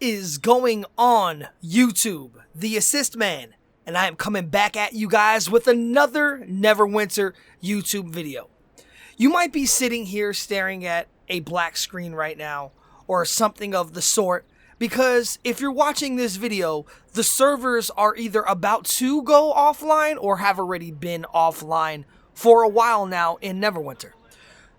Is going on YouTube? The Assist Man, and I am coming back at you guys with another Neverwinter YouTube video. You might be sitting here staring at a black screen right now or something of the sort, because if you're watching this video, the servers are either about to go offline or have already been offline for a while now in Neverwinter.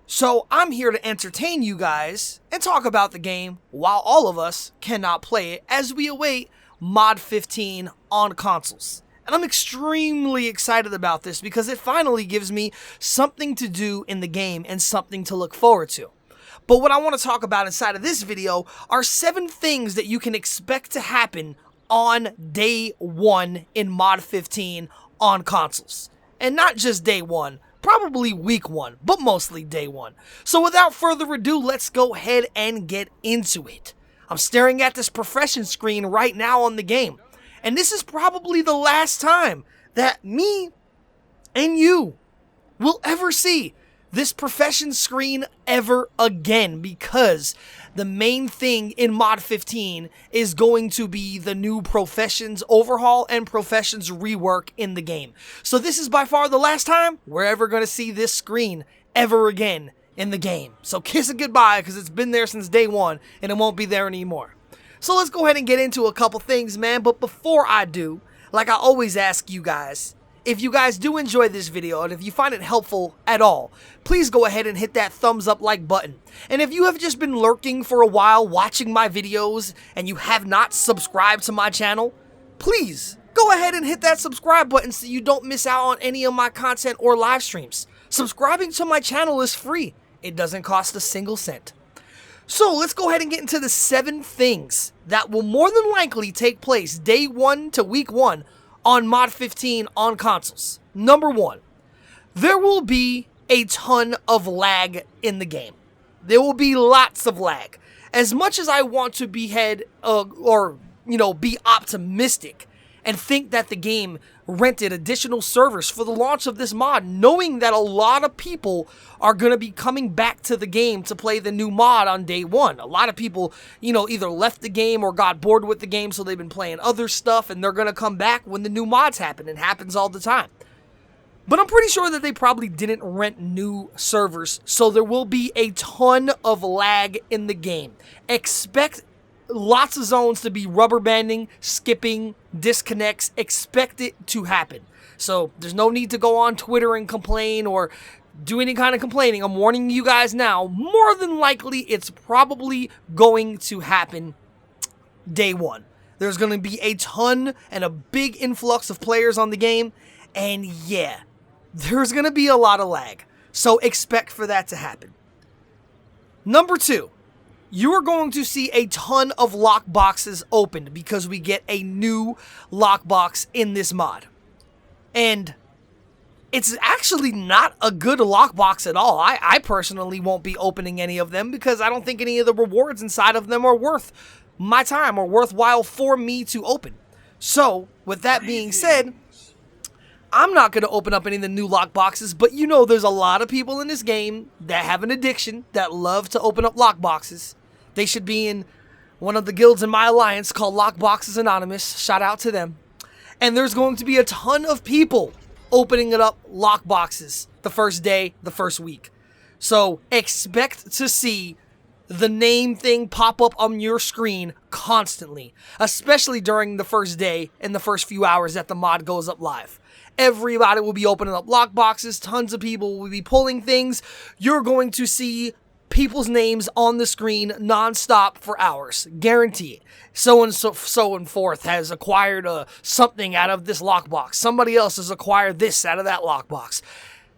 So I'm here to entertain you guys and talk about the game while all of us cannot play it as we await Mod 15 on consoles. And I'm extremely excited about this because it finally gives me something to do in the game and something to look forward to. But what I want to talk about inside of this video are 7 things that you can expect to happen on day 1 in Mod 15 on consoles. And not just day 1. Probably week 1, but mostly day 1. So without further ado, let's go ahead and get into it. I'm staring at this profession screen right now on the game. And this is probably the last time that me and you will ever see this profession screen ever again, because the main thing in Mod 15 is going to be the new Professions overhaul and Professions rework in the game. So this is by far the last time we're ever going to see this screen ever again in the game. So kiss it goodbye, because it's been there since day 1 and it won't be there anymore. So let's go ahead and get into a couple things, man. But before I do, like I always ask you guys, if you guys do enjoy this video and if you find it helpful at all, please go ahead and hit that thumbs up like button. And if you have just been lurking for a while watching my videos and you have not subscribed to my channel, please go ahead and hit that subscribe button so you don't miss out on any of my content or live streams. Subscribing to my channel is free. It doesn't cost a single cent. So let's go ahead and get into the 7 things that will more than likely take place day 1 to week 1 on Mod 15 on consoles. Number 1, there will be a ton of lag in the game. There will be lots of lag. As much as I want to be be optimistic and think that the game rented additional servers for the launch of this mod, knowing that a lot of people are going to be coming back to the game to play the new mod on day 1. A lot of people, either left the game or got bored with the game, so they've been playing other stuff, and they're going to come back when the new mods happen. It happens all the time. But I'm pretty sure that they probably didn't rent new servers, so there will be a ton of lag in the game. Expect lots of zones to be rubber banding, skipping, disconnects. Expect it to happen. So there's no need to go on Twitter and complain or do any kind of complaining. I'm warning you guys now. More than likely, it's probably going to happen day 1. There's going to be a ton and a big influx of players on the game. And yeah, there's going to be a lot of lag. So expect for that to happen. Number 2. You are going to see a ton of lockboxes opened because we get a new lockbox in this mod. And it's actually not a good lockbox at all. I personally won't be opening any of them because I don't think any of the rewards inside of them are worth my time or worthwhile for me to open. So, with that being said, I'm not going to open up any of the new lockboxes, but there's a lot of people in this game that have an addiction that love to open up lockboxes. They should be in one of the guilds in my alliance called Lockboxes Anonymous. Shout out to them. And there's going to be a ton of people opening it up lockboxes the first day, the first week. So expect to see the name thing pop up on your screen constantly, especially during the first day and the first few hours that the mod goes up live. Everybody will be opening up lockboxes. Tons of people will be pulling things. You're going to see people's names on the screen non-stop for hours, guaranteed. So and forth has acquired something out of this lockbox. Somebody else has acquired this out of that lockbox.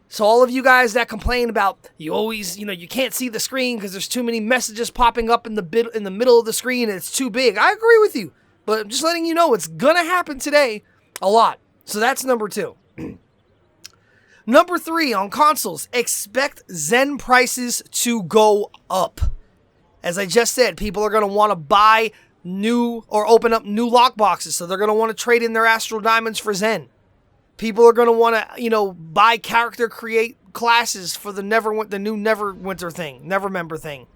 So all of you guys that complain about you can't see the screen because there's too many messages popping up in the middle of the screen and it's too big. I agree with you, but I'm just letting you know it's gonna happen today a lot. So that's number 2. Number 3, on consoles, expect Zen prices to go up. As I just said, people are going to want to buy new or open up new lockboxes, so they're going to want to trade in their Astral Diamonds for Zen. People are going to want to, buy character create classes for the new Neverwinter thing, Nevermember thing.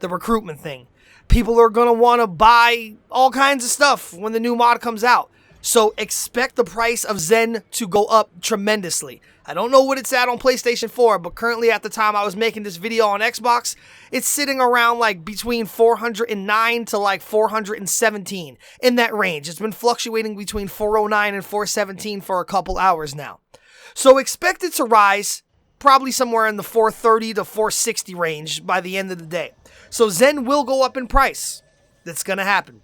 the recruitment thing. People are going to want to buy all kinds of stuff when the new mod comes out. So expect the price of Zen to go up tremendously. I don't know what it's at on PlayStation 4, but currently at the time I was making this video on Xbox, it's sitting around like between 409 to like 417, in that range. It's been fluctuating between 409 and 417 for a couple hours now. So expect it to rise probably somewhere in the 430 to 460 range by the end of the day. So Zen will go up in price. That's going to happen.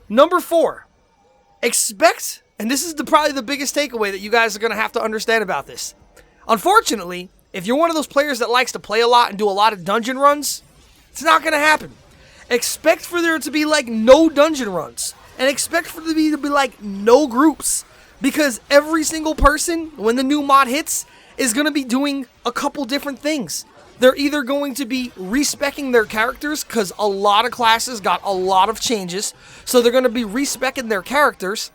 Number 4. Expect, and this is probably the biggest takeaway that you guys are going to have to understand about this. Unfortunately, if you're one of those players that likes to play a lot and do a lot of dungeon runs, it's not going to happen. Expect for there to be like no dungeon runs. And expect for there to be like no groups. Because every single person, when the new mod hits, is going to be doing a couple different things. They're either going to be respecking their characters, because a lot of classes got a lot of changes. So they're going to be respecking their characters,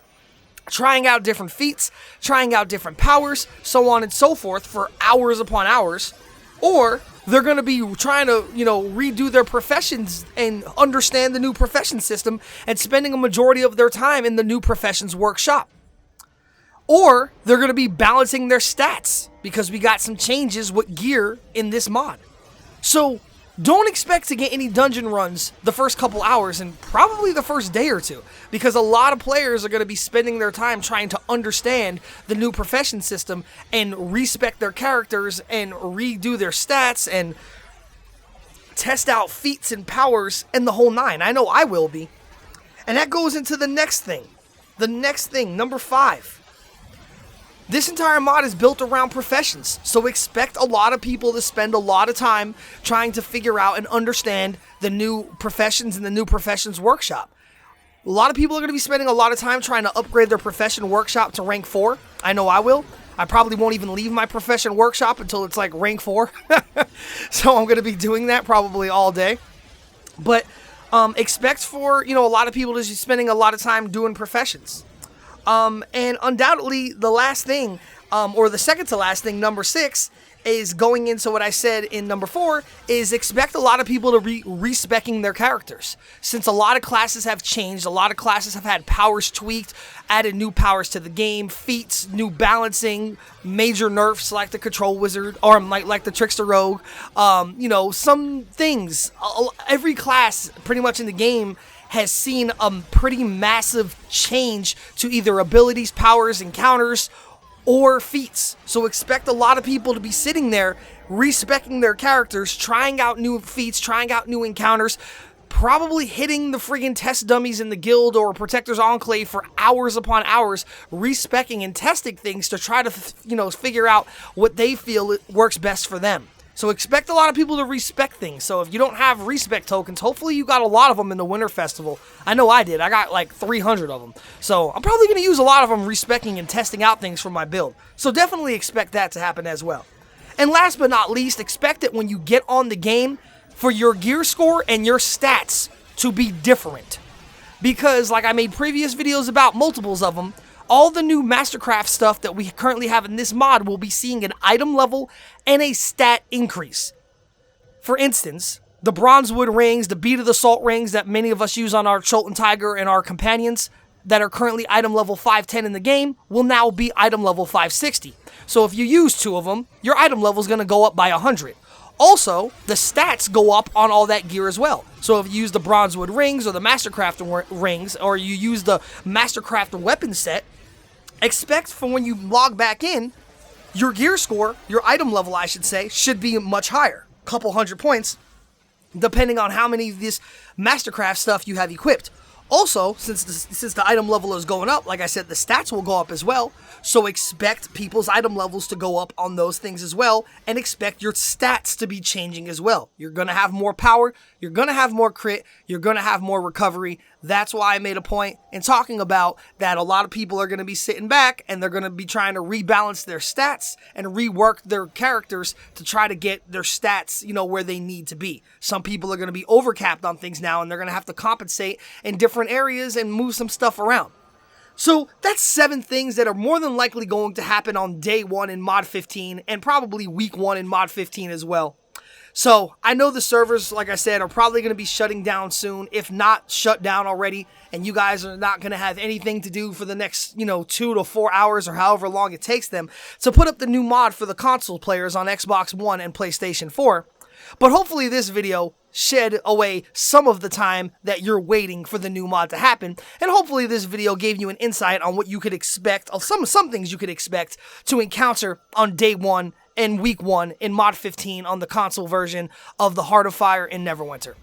trying out different feats, trying out different powers, so on and so forth for hours upon hours. Or they're going to be trying to, redo their professions and understand the new profession system and spending a majority of their time in the new professions workshop. Or they're going to be balancing their stats because we got some changes with gear in this mod. So don't expect to get any dungeon runs the first couple hours and probably the first day or two, because a lot of players are going to be spending their time trying to understand the new profession system and respect their characters and redo their stats and test out feats and powers and the whole nine. I know I will be. And that goes into the next thing. The next thing, number 5. This entire mod is built around professions, so expect a lot of people to spend a lot of time trying to figure out and understand the new professions in the new professions workshop. A lot of people are going to be spending a lot of time trying to upgrade their profession workshop to rank 4. I know I will. I probably won't even leave my profession workshop until it's like rank 4. So I'm going to be doing that probably all day. But expect for, a lot of people to be spending a lot of time doing professions. And undoubtedly, the last thing, or the second to last thing, number 6, is going into what I said in number 4, is expect a lot of people to be respecking their characters. Since a lot of classes have changed, a lot of classes have had powers tweaked, added new powers to the game, feats, new balancing, major nerfs like the Control Wizard, or like the Trickster Rogue, some things. Every class pretty much in the game has seen a pretty massive change to either abilities, powers, encounters, or feats. So expect a lot of people to be sitting there, respecting their characters, trying out new feats, trying out new encounters, probably hitting the friggin' test dummies in the guild or Protector's Enclave for hours upon hours, respecking and testing things to try to, figure out what they feel works best for them. So expect a lot of people to respect things. So if you don't have respect tokens, hopefully you got a lot of them in the Winter Festival. I know I did. I got like 300 of them. So I'm probably going to use a lot of them respecting and testing out things for my build. So definitely expect that to happen as well. And last but not least, expect it when you get on the game for your gear score and your stats to be different. Because like I made previous videos about multiples of them, all the new Mastercraft stuff that we currently have in this mod will be seeing an item level and a stat increase. For instance, the Bronzewood rings, the Beat of the Salt rings that many of us use on our Cholton Tiger and our companions that are currently item level 510 in the game will now be item level 560. So if you use 2 of them, your item level is going to go up by 100. Also, the stats go up on all that gear as well. So if you use the Bronzewood rings or the Mastercraft rings, or you use the Mastercraft weapon set, expect for when you log back in, your gear score, your item level I should say, should be much higher. Couple 100 points, depending on how many of this Mastercraft stuff you have equipped. Also, since the item level is going up, like I said, the stats will go up as well. So expect people's item levels to go up on those things as well, and expect your stats to be changing as well. You're going to have more power, you're going to have more crit, you're going to have more recovery. That's why I made a point in talking about that a lot of people are going to be sitting back and they're going to be trying to rebalance their stats and rework their characters to try to get their stats, where they need to be. Some people are going to be overcapped on things now and they're going to have to compensate in different areas and move some stuff around. So that's 7 things that are more than likely going to happen on day 1 in Mod 15 and probably week 1 in Mod 15 as well. So I know the servers, like I said, are probably going to be shutting down soon, if not shut down already, and you guys are not going to have anything to do for the next, 2 to 4 hours or however long it takes them to put up the new mod for the console players on Xbox One and PlayStation 4. But hopefully this video shed away some of the time that you're waiting for the new mod to happen, and hopefully this video gave you an insight on what you could expect, some things you could expect to encounter on day one and week 1 in mod 15 on the console version of the Heart of Fire in Neverwinter.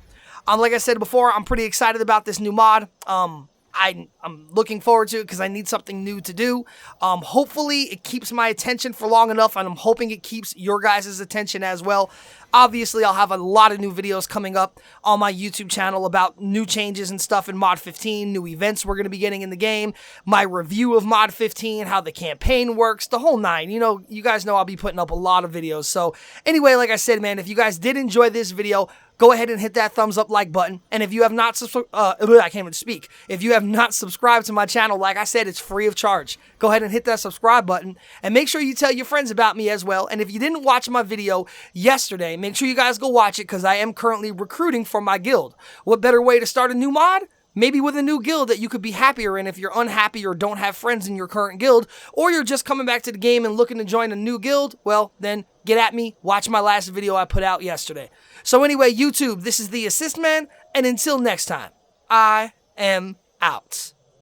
Like I said before, I'm pretty excited about this new mod. I'm looking forward to it because I need something new to do. Hopefully it keeps my attention for long enough, and I'm hoping it keeps your guys' attention as well. Obviously, I'll have a lot of new videos coming up on my YouTube channel about new changes and stuff in Mod 15, new events we're going to be getting in the game, my review of Mod 15, how the campaign works, the whole nine. You guys know I'll be putting up a lot of videos. So anyway, like I said, man, if you guys did enjoy this video, go ahead and hit that thumbs up like button. And if you have not I can't even speak. If you have not subscribed to my channel, like I said, it's free of charge. Go ahead and hit that subscribe button, and make sure you tell your friends about me as well. And if you didn't watch my video yesterday, make sure you guys go watch it, because I am currently recruiting for my guild. What better way to start a new mod? Maybe with a new guild that you could be happier in if you're unhappy or don't have friends in your current guild, or you're just coming back to the game and looking to join a new guild. Well, then get at me, watch my last video I put out yesterday. So anyway, YouTube, this is the Assist Man, and until next time, I am out.